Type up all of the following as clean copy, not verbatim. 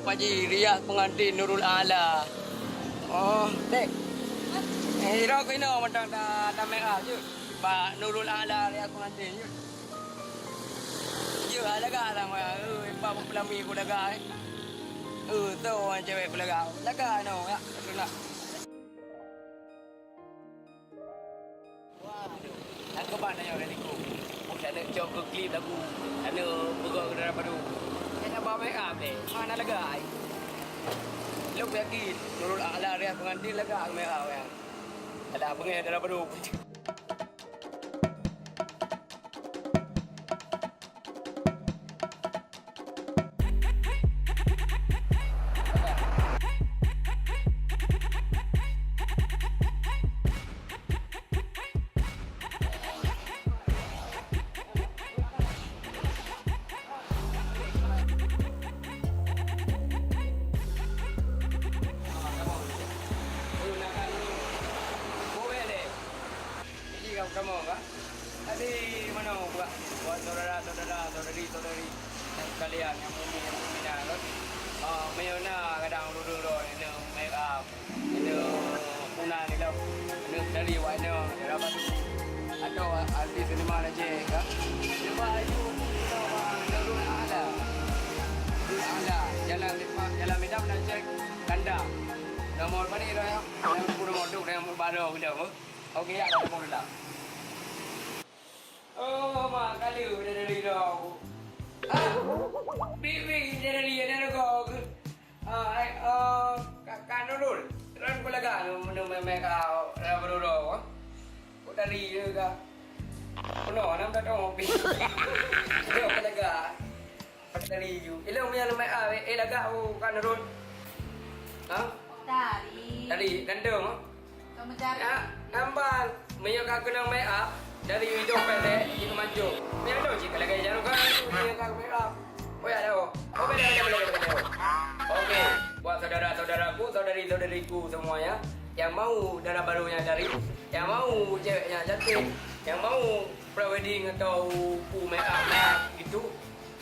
Pak Ji, riak pengantin Nurul Ala. Oh, dek. Hero ko ino, matang da merah je. Pak Nurul Ala riak pengantin je. Je, lega lah mah. Pak pelami aku lega. Tu orang cewek aku lega. Lega no, ya. Betul. Aku ban ayo dari ku. Saya nak coba klip lagu. Ada bergerak ke dalam padu. Saya bawa make up ni. Mana lega ai. Lu yakin Nurul Ala dia pengantin lega make up ya. Ada apa ngai dalam padu. Kamu enggak? Tadi mana buat saudari kalian yang minat kan? Mayona kadang dulu ini make up, ini punah ni lah, ini dari warna dapat tu. Atau artis ni mana je kan? Baju Nurul Ala, jalan Medan nak cek kandang. Nomor mana dia? Nomor tu, nomor baru kita. Okey, ada nomor dah. Oh, mak kali udah dari dong. Bibi dari ada kau. Kan Nurul. Terus pula kan mereka baru dong. Kau dari juga. Penuh, nampak dong. Dia pula kan. Dari you. Ilang punya nama laga kan Nurul. Dari gandung. Kamu cari. Nampak, mereka kena make up. Dari hidung pendek, itu maju. Yang tu jika lagi jarum kan, dia akan make up. Oh ya, dah. Oh, beda. Okey, buat saudara-saudaraku, saudari-saudariku semuanya, yang mau darah barunya dari, yang mau ceweknya cantik, yang mau pre-wedding atau make up gitu,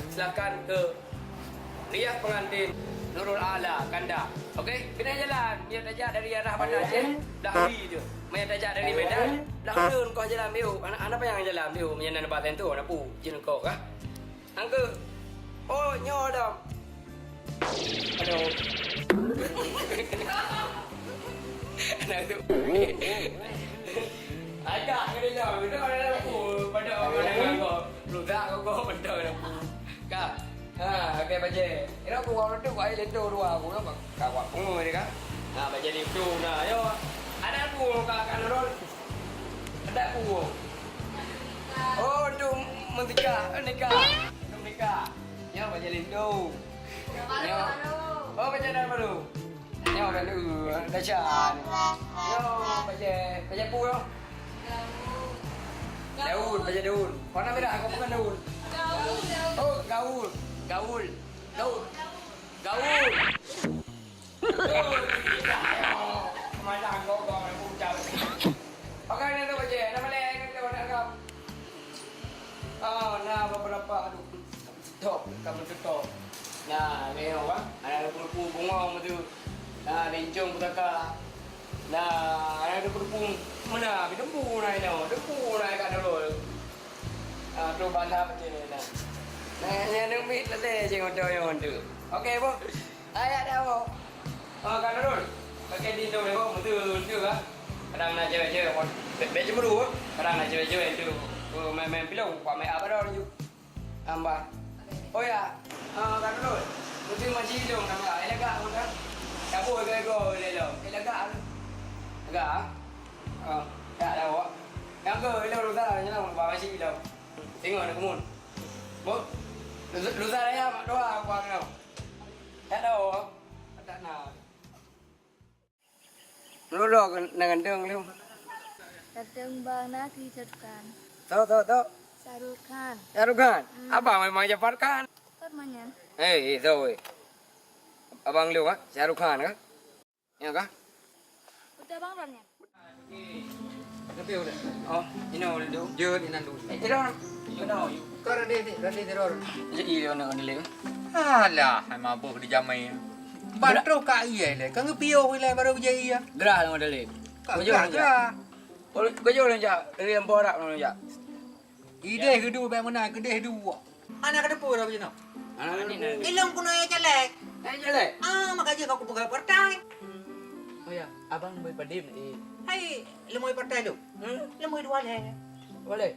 silakan ke rias pengantin Nurul Ala Kanda. Okey, kena jalan. Biar tajak dari arah Bandar Aceh, dah hari je. Main tajak dari Medan, dah turun kau jalan biu. Anak apa yang jalan biu? Menyenang tempat tentu, nak pu, jin kau kah? Angke. Oh, nyo dah. Aduh. Nak tu. Agak kena dah. Kita ada pu, pada orang kau. Ludak kau betul dah pu. Kak. Okey baje. Ira aku orang tu ai lendo dua aku nak kawak pengu ni kan. Baje ni tu nah yo. Ada pu Kak Nurul. Ada pu. Oh tu nikah. Nikah. Yo baje lendo. Yo. Oh baje dah baru. Yo dah lu dah chan. Yo baje pu yo. Daun baje daun. Warna merah aku bukan daun. Oh gaul. Gaul. Kemana kau yang puncak? Pakai ni tu baca. Nama lain kan kau nak kau. Nah beberapa aduh. Stop, kamu stop. Nah, ni apa? Ada purpu bungong tu. Nah, lincung putaka. Nah, ada purpu mana? Dempu naik no. Dempu naik kat dulu. Tu bala baca nah. Nah, yang mit lah deh, jangan doyan tu. Okey, bu. Ayat dah, bu. Kan Nurul. Pakai di tu, bu. Betul kan? Kadang nak cewek-cewek, baca baru. Kadang nak cewek-cewek tu. Main pilau, buat main apa dah tu? Ambah. Oh ya, kan Nurul. Betul macam itu, kan? Elegak, kan? Tak boleh kau lelo. Elegak. Elegak. Tak dah, bu. Yang kau lelo dah, jangan bawa macam itu. Tengok nak kemun. Bu. Lusa raya mak doa aku angau. Tak tahu. Tak nak. Lolo dengan deng lu. Datang bang nak diceritakan. Tahu. Sarukan. Sarukan. Abang memang cepat kan? Permainan. Tahu. Abang lu kan? Sarukan kan? Ya kan? Udah bang belum ya? Tapi udah. Oh, ini udah dulu. Jod ini dulu. Ini Kau ready teror. Jadi dia nak nilai. Alah, mabuk di jamai. Bantro ka iya le. Kan ngepio le baru je iya. Gerah nama dalil. Kau Kau jual kira. Kau jual jak. Dari yang borak nama jak. Ide kedua baik mana kedai dua. Anak ada pura macam mana? Anak ni nak. Ilang kuno ya jelek. Jelek. Makanya kau buka partai. Oh ya, abang boleh padim ni. Hai, lemoi partai lu. Lemoi dua le. Boleh.